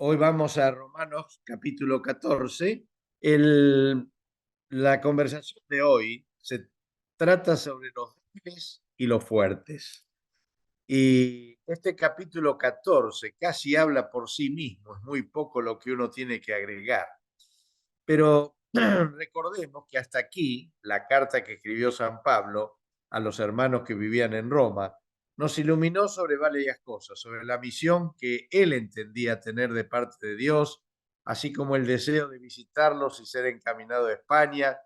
Hoy vamos a Romanos capítulo 14. La conversación de hoy se trata sobre los débiles y los fuertes. Y este capítulo 14 casi habla por sí mismo, es muy poco lo que uno tiene que agregar. Pero recordemos que hasta aquí la carta que escribió San Pablo a los hermanos que vivían en Roma nos iluminó sobre varias cosas, sobre la misión que él entendía tener de parte de Dios, así como el deseo de visitarlos y ser encaminado a España.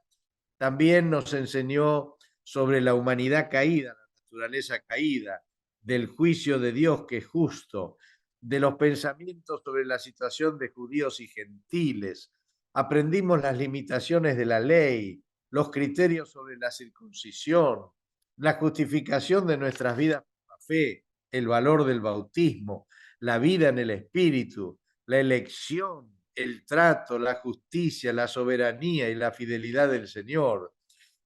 También nos enseñó sobre la humanidad caída, la naturaleza caída, del juicio de Dios que es justo, de los pensamientos sobre la situación de judíos y gentiles. Aprendimos las limitaciones de la ley, los criterios sobre la circuncisión, la justificación de nuestras vidas por la fe, el valor del bautismo, la vida en el Espíritu, la elección, el trato, la justicia, la soberanía y la fidelidad del Señor.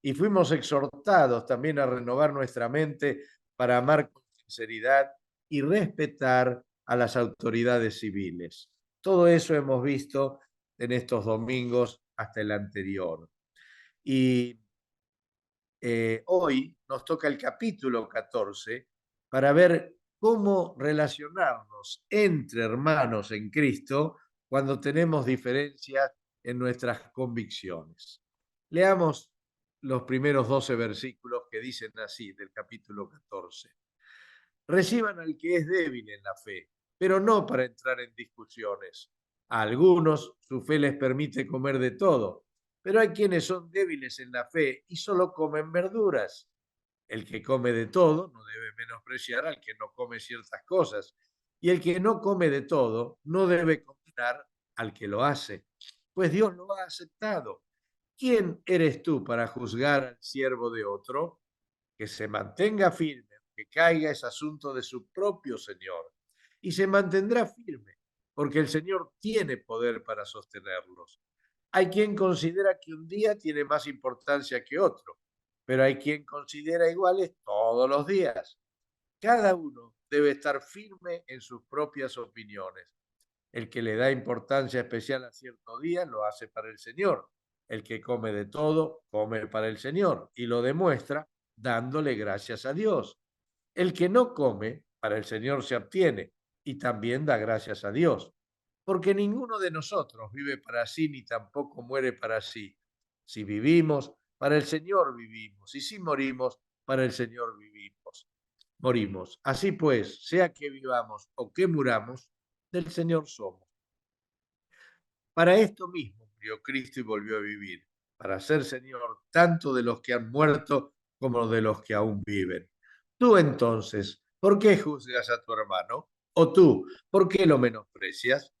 Y fuimos exhortados también a renovar nuestra mente para amar con sinceridad y respetar a las autoridades civiles. Todo eso hemos visto en estos domingos hasta el anterior. Y hoy nos toca el capítulo 14 para ver cómo relacionarnos entre hermanos en Cristo cuando tenemos diferencias en nuestras convicciones. Leamos los primeros 12 versículos que dicen así del capítulo 14. Reciban al que es débil en la fe, pero no para entrar en discusiones. A algunos su fe les permite comer de todo, pero hay quienes son débiles en la fe y solo comen verduras. El que come de todo no debe menospreciar al que no come ciertas cosas, y el que no come de todo no debe condenar al que lo hace, pues Dios lo ha aceptado. ¿Quién eres tú para juzgar al siervo de otro? Que se mantenga firme, que caiga es asunto de su propio Señor, y se mantendrá firme, porque el Señor tiene poder para sostenerlos. Hay quien considera que un día tiene más importancia que otro, pero hay quien considera iguales todos los días. Cada uno debe estar firme en sus propias opiniones. El que le da importancia especial a cierto día lo hace para el Señor. El que come de todo, come para el Señor y lo demuestra dándole gracias a Dios. El que no come, para el Señor se abstiene y también da gracias a Dios. Porque ninguno de nosotros vive para sí ni tampoco muere para sí. Si vivimos, para el Señor vivimos, y si morimos, para el Señor vivimos. Morimos. Así pues, sea que vivamos o que muramos, del Señor somos. Para esto mismo murió Cristo y volvió a vivir, para ser Señor tanto de los que han muerto como de los que aún viven. Tú entonces, ¿por qué juzgas a tu hermano? ¿O tú, por qué lo menosprecias?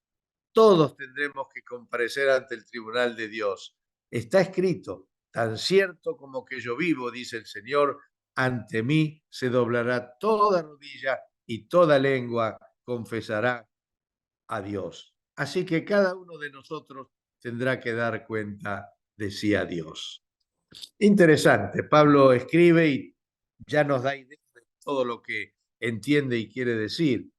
Todos tendremos que comparecer ante el tribunal de Dios. Está escrito, tan cierto como que yo vivo, dice el Señor, ante mí se doblará toda rodilla y toda lengua confesará a Dios. Así que cada uno de nosotros tendrá que dar cuenta de sí a Dios. Interesante, Pablo escribe y ya nos da idea de todo lo que entiende y quiere decir.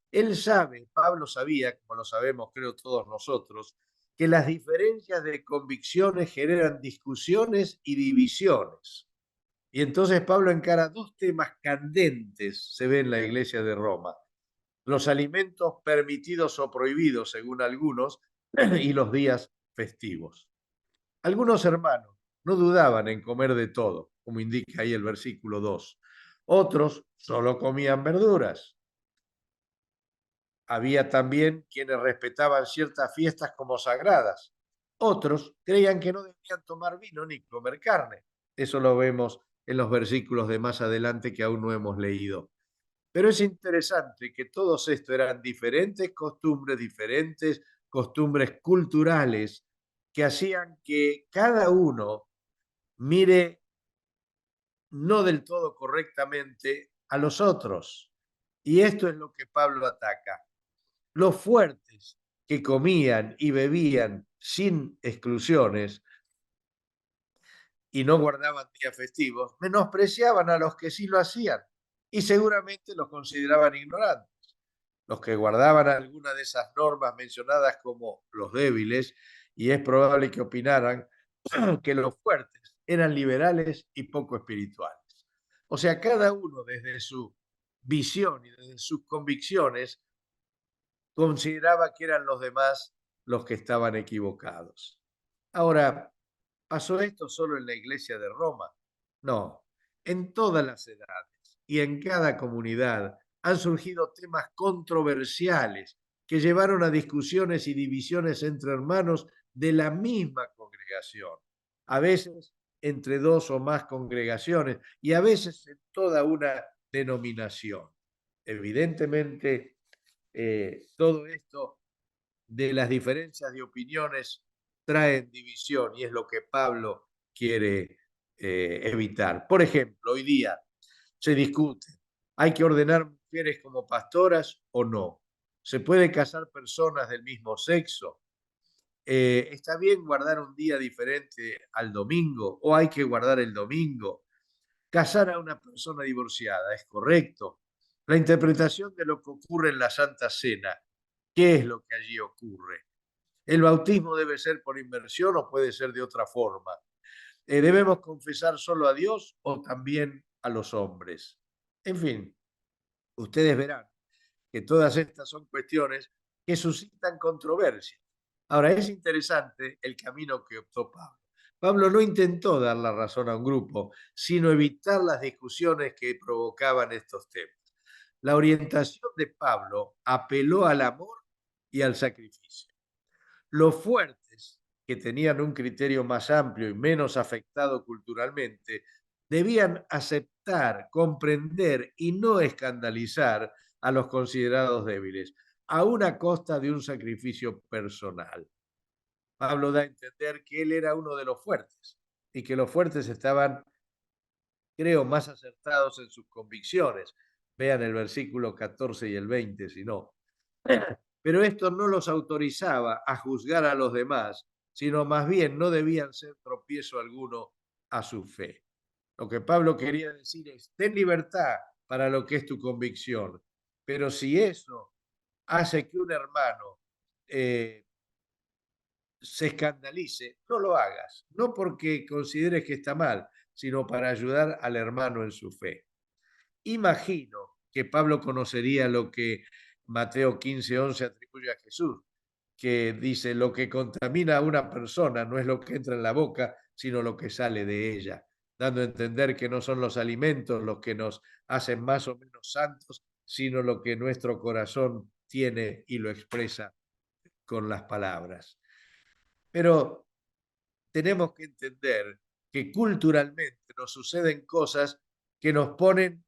Él sabe, Pablo sabía, como lo sabemos creo todos nosotros, que las diferencias de convicciones generan discusiones y divisiones. Y entonces Pablo encara dos temas candentes, se ve en la iglesia de Roma: los alimentos permitidos o prohibidos según algunos y los días festivos. Algunos hermanos no dudaban en comer de todo, como indica ahí el versículo 2. Otros solo comían verduras. Había también quienes respetaban ciertas fiestas como sagradas. Otros creían que no debían tomar vino ni comer carne. Eso lo vemos en los versículos de más adelante que aún no hemos leído. Pero es interesante que todos estos eran diferentes costumbres culturales que hacían que cada uno mire no del todo correctamente a los otros. Y esto es lo que Pablo ataca. Los fuertes que comían y bebían sin exclusiones y no guardaban días festivos, menospreciaban a los que sí lo hacían y seguramente los consideraban ignorantes. los que guardaban alguna de esas normas mencionadas como los débiles, y es probable que opinaran que los fuertes eran liberales y poco espirituales. O sea, cada uno desde su visión y desde sus convicciones consideraba que eran los demás los que estaban equivocados. Ahora, ¿pasó esto solo en la iglesia de Roma? No, en todas las edades y en cada comunidad han surgido temas controversiales que llevaron a discusiones y divisiones entre hermanos de la misma congregación, a veces entre dos o más congregaciones y a veces en toda una denominación. Evidentemente, todo esto de las diferencias de opiniones traen división y es lo que Pablo quiere evitar. Por ejemplo, hoy día se discute, ¿hay que ordenar mujeres como pastoras o no? ¿Se puede casar personas del mismo sexo? ¿Está bien guardar un día diferente al domingo o hay que guardar el domingo? ¿Casar a una persona divorciada es correcto? La interpretación de lo que ocurre en la Santa Cena, ¿qué es lo que allí ocurre? ¿El bautismo debe ser por inmersión o puede ser de otra forma? ¿Debemos confesar solo a Dios o también a los hombres? En fin, ustedes verán que todas estas son cuestiones que suscitan controversia. Ahora, es interesante el camino que optó Pablo. Pablo no intentó dar la razón a un grupo, sino evitar las discusiones que provocaban estos temas. La orientación de Pablo apeló al amor y al sacrificio. Los fuertes, que tenían un criterio más amplio y menos afectado culturalmente, debían aceptar, comprender y no escandalizar a los considerados débiles, a una costa de un sacrificio personal. Pablo da a entender que él era uno de los fuertes y que los fuertes estaban, creo, más acertados en sus convicciones. Vean el versículo 14 y el 20, si no. Pero esto no los autorizaba a juzgar a los demás, sino más bien no debían ser tropiezo alguno a su fe. Lo que Pablo quería decir es, ten libertad para lo que es tu convicción, pero si eso hace que un hermano eh, se escandalice, no lo hagas, no porque consideres que está mal, sino para ayudar al hermano en su fe. Imagino que Pablo conocería lo que Mateo 15:11 atribuye a Jesús, que dice, lo que contamina a una persona no es lo que entra en la boca, sino lo que sale de ella, dando a entender que no son los alimentos los que nos hacen más o menos santos, sino lo que nuestro corazón tiene y lo expresa con las palabras. Pero tenemos que entender que culturalmente nos suceden cosas que nos ponen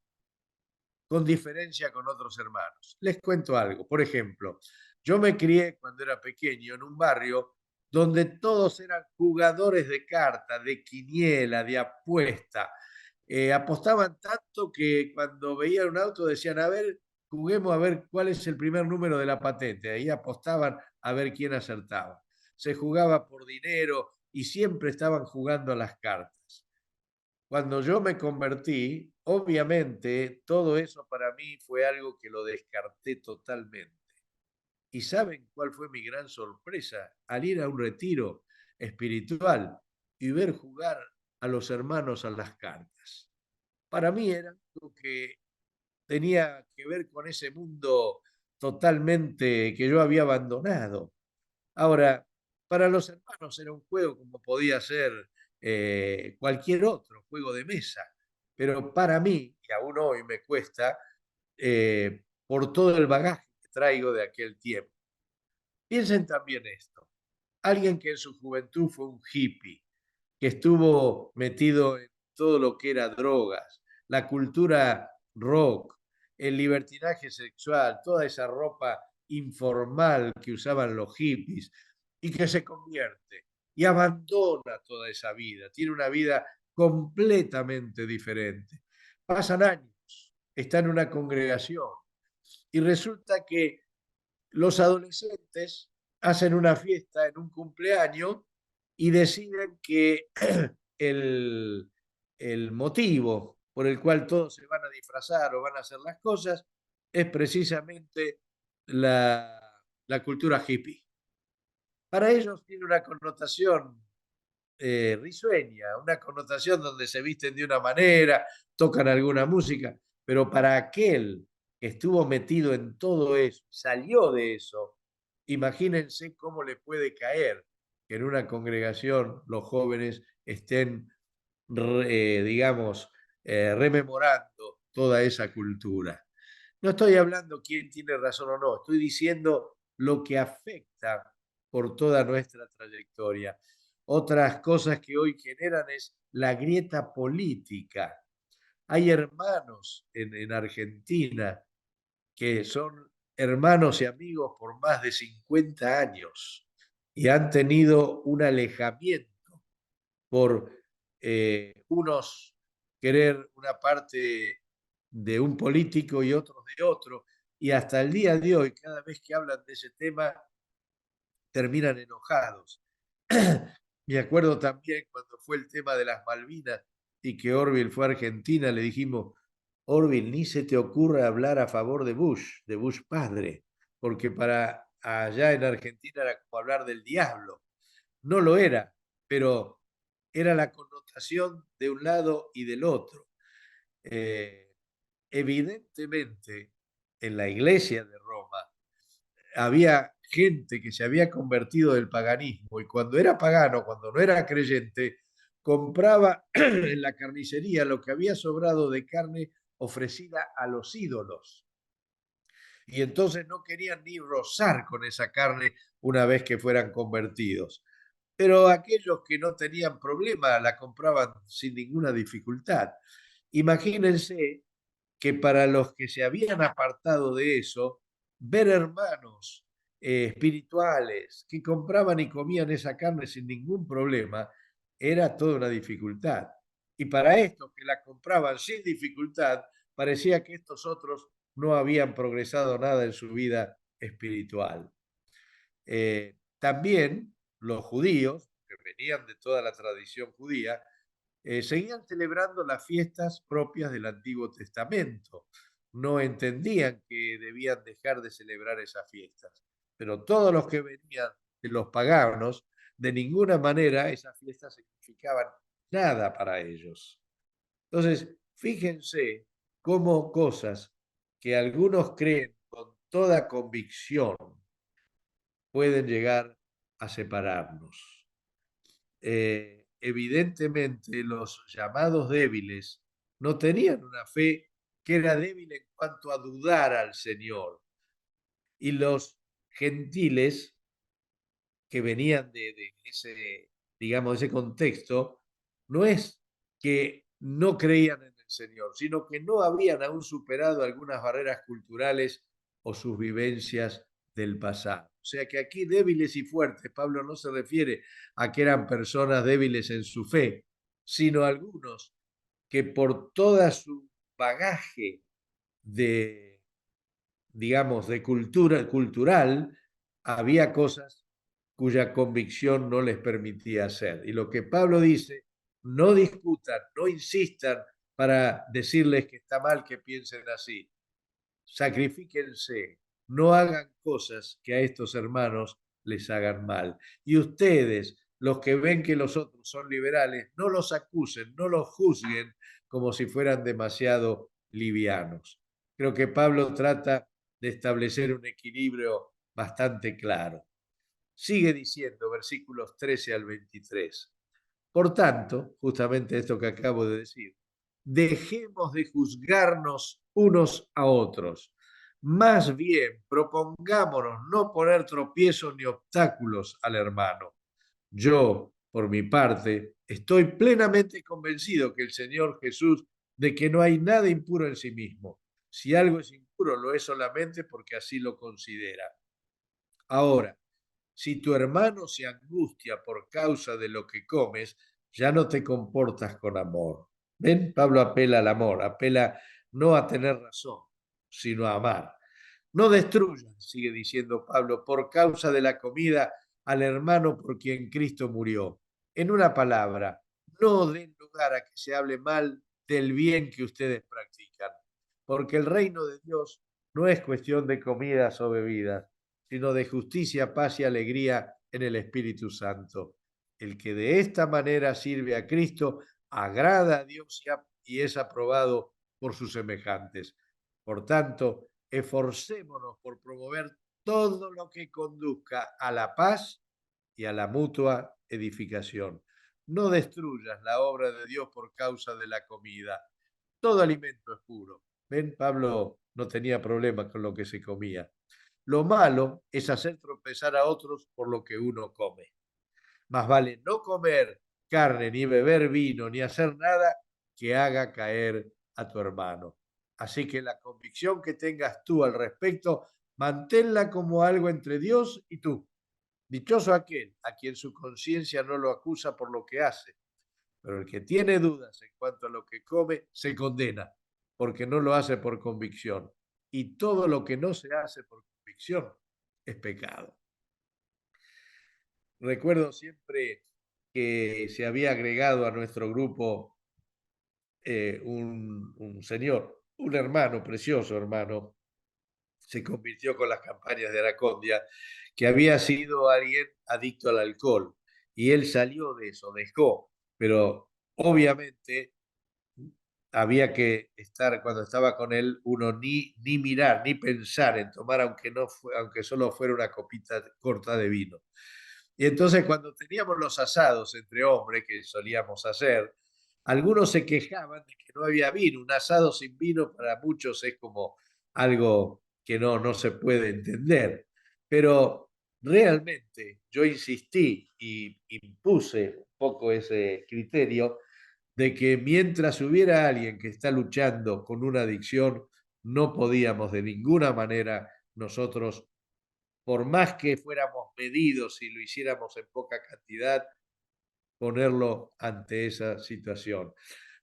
con diferencia con otros hermanos. Les cuento algo. Por ejemplo, yo me crié cuando era pequeño en un barrio donde todos eran jugadores de carta, de quiniela, de apuesta. Apostaban tanto que cuando veían un auto decían, a ver, juguemos a ver cuál es el primer número de la patente. Ahí apostaban a ver quién acertaba. Se jugaba por dinero y siempre estaban jugando a las cartas. Cuando yo me convertí, obviamente todo eso para mí fue algo que lo descarté totalmente. ¿Y saben cuál fue mi gran sorpresa? Al ir a un retiro espiritual y ver jugar a los hermanos a las cartas. Para mí era algo que tenía que ver con ese mundo totalmente que yo había abandonado. Ahora, para los hermanos era un juego como podía ser cualquier otro juego de mesa, pero para mí, y aún hoy me cuesta, por todo el bagaje que traigo de aquel tiempo. Piensen también esto, alguien que en su juventud fue un hippie, que estuvo metido en todo lo que era drogas, la cultura rock, el libertinaje sexual, toda esa ropa informal que usaban los hippies, y que se convierte y abandona toda esa vida, tiene una vida completamente diferente. Pasan años, está en una congregación y resulta que los adolescentes hacen una fiesta en un cumpleaños y deciden que el, el motivo por el cual todos se van a disfrazar o van a hacer las cosas es precisamente la cultura hippie. Para ellos tiene una connotación risueña, una connotación donde se visten de una manera, tocan alguna música, pero para aquel que estuvo metido en todo eso, salió de eso, imagínense cómo le puede caer que en una congregación los jóvenes estén, digamos, rememorando toda esa cultura. No estoy hablando quién tiene razón o no, estoy diciendo lo que afecta por toda nuestra trayectoria. Otras cosas que hoy generan es la grieta política. Hay hermanos en Argentina que son hermanos y amigos por más de 50 años y han tenido un alejamiento por unos querer una parte de un político y otros de otro. Y hasta el día de hoy, cada vez que hablan de ese tema, terminan enojados. Me acuerdo también cuando fue el tema de las Malvinas y que Orville fue a Argentina, le dijimos, Orville, ni se te ocurra hablar a favor de Bush padre, porque para allá en Argentina era como hablar del diablo. No lo era, pero era la connotación de un lado y del otro. Eh, Evidentemente, en la iglesia de Roma había gente que se había convertido del paganismo y cuando era pagano, cuando no era creyente, compraba en la carnicería lo que había sobrado de carne ofrecida a los ídolos. Y entonces no querían ni rozar con esa carne una vez que fueran convertidos. Pero aquellos que no tenían problema la compraban sin ninguna dificultad. Imagínense que para los que se habían apartado de eso, ver hermanos espirituales que compraban y comían esa carne sin ningún problema, era toda una dificultad. Y para estos que la compraban sin dificultad, parecía que estos otros no habían progresado nada en su vida espiritual. También los judíos, que venían de toda la tradición judía, seguían celebrando las fiestas propias del Antiguo Testamento. No entendían que debían dejar de celebrar esas fiestas. Pero todos los que venían de los paganos, de ninguna manera esas fiestas significaban nada para ellos. Entonces, fíjense cómo cosas que algunos creen con toda convicción pueden llegar a separarnos. Evidentemente los llamados débiles no tenían una fe que era débil en cuanto a dudar al Señor. Y los gentiles que venían de ese, digamos, ese contexto, no es que no creían en el Señor, sino que no habían aún superado algunas barreras culturales o sus vivencias del pasado. O sea que aquí débiles y fuertes, Pablo no se refiere a que eran personas débiles en su fe, sino algunos que por toda su bagaje de, digamos, de cultura cultural, había cosas cuya convicción no les permitía hacer. Y lo que Pablo dice, no discutan, no insistan para decirles que está mal que piensen así. Sacrifíquense, no hagan cosas que a estos hermanos les hagan mal. Y ustedes, los que ven que los otros son liberales, no los acusen, no los juzguen como si fueran demasiado livianos. Creo que Pablo trata de establecer un equilibrio bastante claro. Sigue diciendo, versículos 13 al 23. Por tanto, justamente esto que acabo de decir, dejemos de juzgarnos unos a otros. Más bien, propongámonos no poner tropiezos ni obstáculos al hermano. Yo, por mi parte, estoy plenamente convencido que el Señor Jesús, de que no hay nada impuro en sí mismo. Si algo es impuro, lo es solamente porque así lo considera. Ahora, si tu hermano se angustia por causa de lo que comes, ya no te comportas con amor. ¿Ven? Pablo apela al amor, apela no a tener razón, sino a amar. No destruyan, sigue diciendo Pablo, por causa de la comida al hermano por quien Cristo murió. En una palabra, no den lugar a que se hable mal del bien que ustedes practican, porque el reino de Dios no es cuestión de comidas o bebidas, sino de justicia, paz y alegría en el Espíritu Santo. El que de esta manera sirve a Cristo agrada a Dios y es aprobado por sus semejantes. Por tanto, esforcémonos por promover todo lo que conduzca a la paz y a la mutua edificación. No destruyas la obra de Dios por causa de la comida. Todo alimento es puro. ¿Ven? Pablo no tenía problemas con lo que se comía. Lo malo es hacer tropezar a otros por lo que uno come. Más vale no comer carne, ni beber vino, ni hacer nada que haga caer a tu hermano. Así que la convicción que tengas tú al respecto, manténla como algo entre Dios y tú. Dichoso aquel a quien su conciencia no lo acusa por lo que hace, pero el que tiene dudas en cuanto a lo que come se condena, porque no lo hace por convicción. Y todo lo que no se hace por convicción es pecado. Recuerdo siempre que se había agregado a nuestro grupo un señor, un hermano, precioso hermano, se convirtió con las campañas de Aracondia, que había sido alguien adicto al alcohol. Y él salió de eso, dejó, pero obviamente había que estar, cuando estaba con él, uno ni mirar, ni pensar en tomar, aunque solo fuera una copita corta de vino. Y entonces cuando teníamos los asados entre hombres, que solíamos hacer, algunos se quejaban de que no había vino. Un asado sin vino para muchos es como algo que no se puede entender. Pero realmente yo insistí y impuse un poco ese criterio de que mientras hubiera alguien que está luchando con una adicción, no podíamos de ninguna manera nosotros, por más que fuéramos medidos y lo hiciéramos en poca cantidad, ponerlo ante esa situación.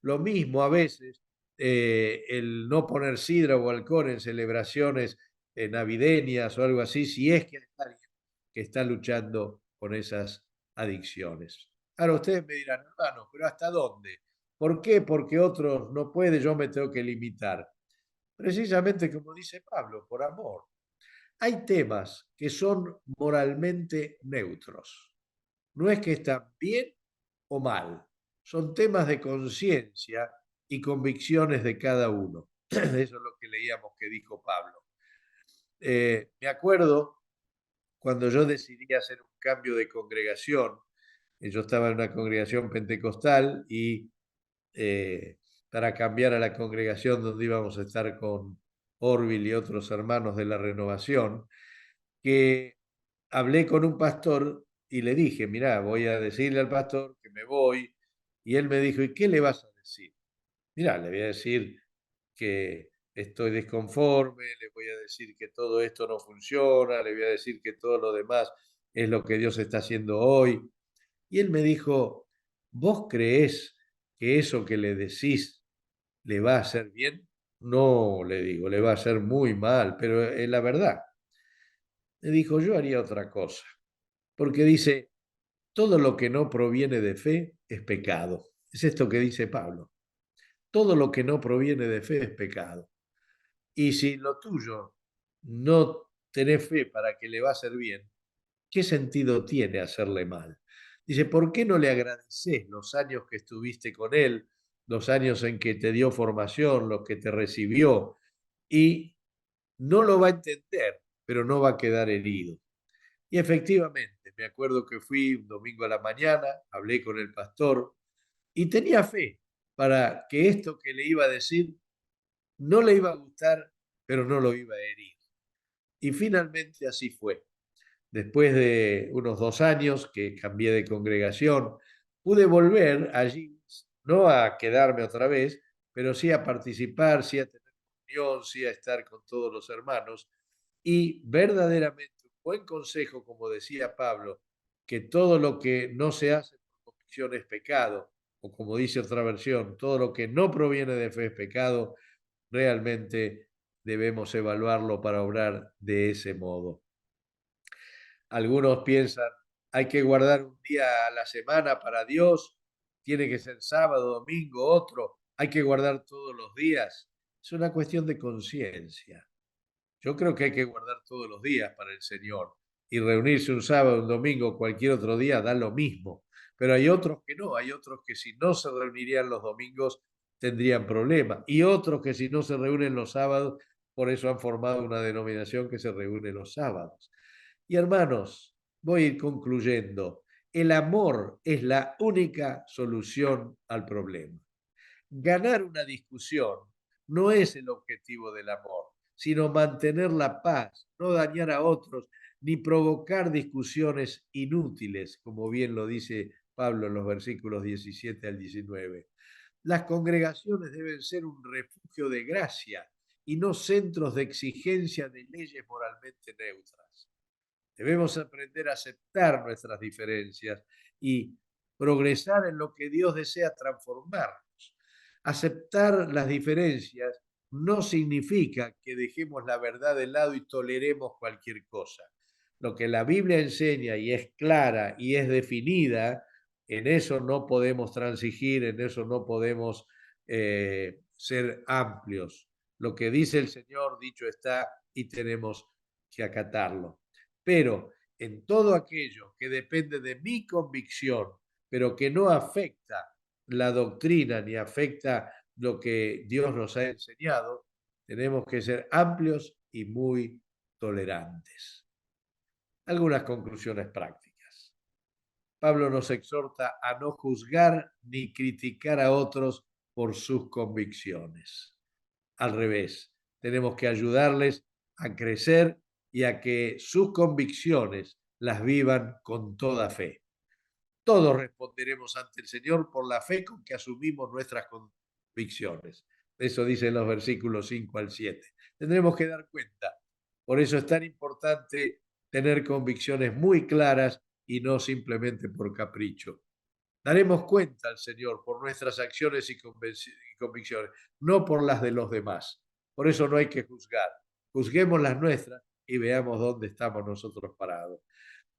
Lo mismo a veces el no poner sidra o alcohol en celebraciones navideñas o algo así, si es que hay alguien que está luchando con esas adicciones. Ahora ustedes me dirán, hermano, pero ¿hasta dónde? ¿Por qué? Porque otros no pueden, yo me tengo que limitar. Precisamente como dice Pablo, por amor. Hay temas que son moralmente neutros. No es que están bien o mal, son temas de conciencia y convicciones de cada uno. Eso es lo que leíamos que dijo Pablo. Me acuerdo cuando yo decidí hacer un cambio de congregación, yo estaba en una congregación pentecostal y para cambiar a la congregación donde íbamos a estar con Orville y otros hermanos de la renovación, que hablé con un pastor y le dije, mirá, voy a decirle al pastor que me voy. Y él me dijo, ¿y qué le vas a decir? Mirá, le voy a decir que estoy desconforme, le voy a decir que todo esto no funciona, le voy a decir que todo lo demás es lo que Dios está haciendo hoy. Y él me dijo, ¿vos creés que eso que le decís le va a hacer bien? No, le digo, le va a hacer muy mal, pero es la verdad. Me dijo, yo haría otra cosa, porque dice, todo lo que no proviene de fe es pecado. Es esto que dice Pablo. Todo lo que no proviene de fe es pecado. Y si lo tuyo no tenés fe para que le va a hacer bien, ¿qué sentido tiene hacerle mal? Dice, ¿por qué no le agradeces los años que estuviste con él, los años en que te dio formación, los que te recibió? Y no lo va a entender, pero no va a quedar herido. Y efectivamente, me acuerdo que fui un domingo a la mañana, hablé con el pastor y tenía fe para que esto que le iba a decir no le iba a gustar, pero no lo iba a herir. Y finalmente así fue. Después de unos 2 años que cambié de congregación, pude volver allí, no a quedarme otra vez, pero sí a participar, sí a tener comunión, sí a estar con todos los hermanos. Y verdaderamente un buen consejo, como decía Pablo, que todo lo que no se hace por convicción es pecado, o como dice otra versión, todo lo que no proviene de fe es pecado, realmente debemos evaluarlo para obrar de ese modo. Algunos piensan, hay que guardar un día a la semana para Dios, tiene que ser sábado, domingo, otro, hay que guardar todos los días. Es una cuestión de conciencia. Yo creo que hay que guardar todos los días para el Señor y reunirse un sábado, un domingo, cualquier otro día, da lo mismo. Pero hay otros que no, hay otros que si no se reunirían los domingos tendrían problemas y otros que si no se reúnen los sábados, por eso han formado una denominación que se reúne los sábados. Y hermanos, voy a ir concluyendo. El amor es la única solución al problema. Ganar una discusión no es el objetivo del amor, sino mantener la paz, no dañar a otros, ni provocar discusiones inútiles, como bien lo dice Pablo en los versículos 17 al 19. Las congregaciones deben ser un refugio de gracia y no centros de exigencia de leyes moralmente neutras. Debemos aprender a aceptar nuestras diferencias y progresar en lo que Dios desea transformarnos. Aceptar las diferencias no significa que dejemos la verdad de lado y toleremos cualquier cosa. Lo que la Biblia enseña y es clara y es definida, en eso no podemos transigir, en eso no podemos ser amplios. Lo que dice el Señor, dicho está, y tenemos que acatarlo. Pero en todo aquello que depende de mi convicción, pero que no afecta la doctrina ni afecta lo que Dios nos ha enseñado, tenemos que ser amplios y muy tolerantes. Algunas conclusiones prácticas. Pablo nos exhorta a no juzgar ni criticar a otros por sus convicciones. Al revés, tenemos que ayudarles a crecer y a que sus convicciones las vivan con toda fe. Todos responderemos ante el Señor por la fe con que asumimos nuestras convicciones. Eso dice los versículos 5 al 7. Tendremos que dar cuenta. Por eso es tan importante tener convicciones muy claras y no simplemente por capricho. Daremos cuenta al Señor por nuestras acciones y convicciones, no por las de los demás. Por eso no hay que juzgar. Juzguemos las nuestras y veamos dónde estamos nosotros parados.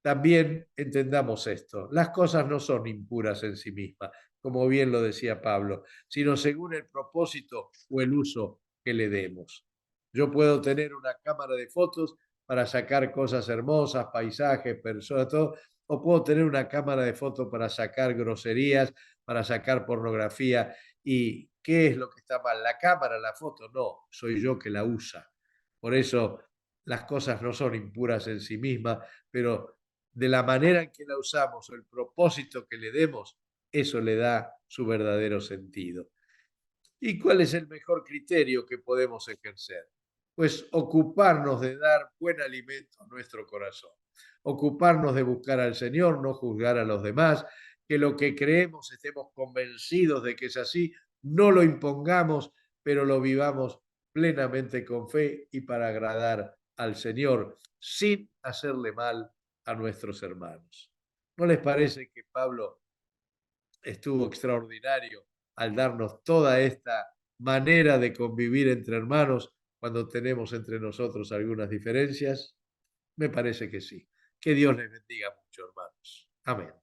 También entendamos esto, las cosas no son impuras en sí mismas, como bien lo decía Pablo, sino según el propósito o el uso que le demos. Yo puedo tener una cámara de fotos para sacar cosas hermosas, paisajes, personas, todo, o puedo tener una cámara de fotos para sacar groserías, para sacar pornografía. ¿Y qué es lo que está mal? ¿La cámara, la foto? No, soy yo que la usa. Por eso las cosas no son impuras en sí mismas, pero de la manera en que la usamos o el propósito que le demos, eso le da su verdadero sentido. ¿Y cuál es el mejor criterio que podemos ejercer? Pues ocuparnos de dar buen alimento a nuestro corazón, ocuparnos de buscar al Señor, no juzgar a los demás, que lo que creemos estemos convencidos de que es así, no lo impongamos, pero lo vivamos plenamente con fe y para agradar al Señor, sin hacerle mal a nuestros hermanos. ¿No les parece que Pablo estuvo extraordinario al darnos toda esta manera de convivir entre hermanos cuando tenemos entre nosotros algunas diferencias? Me parece que sí. Que Dios les bendiga mucho, hermanos. Amén.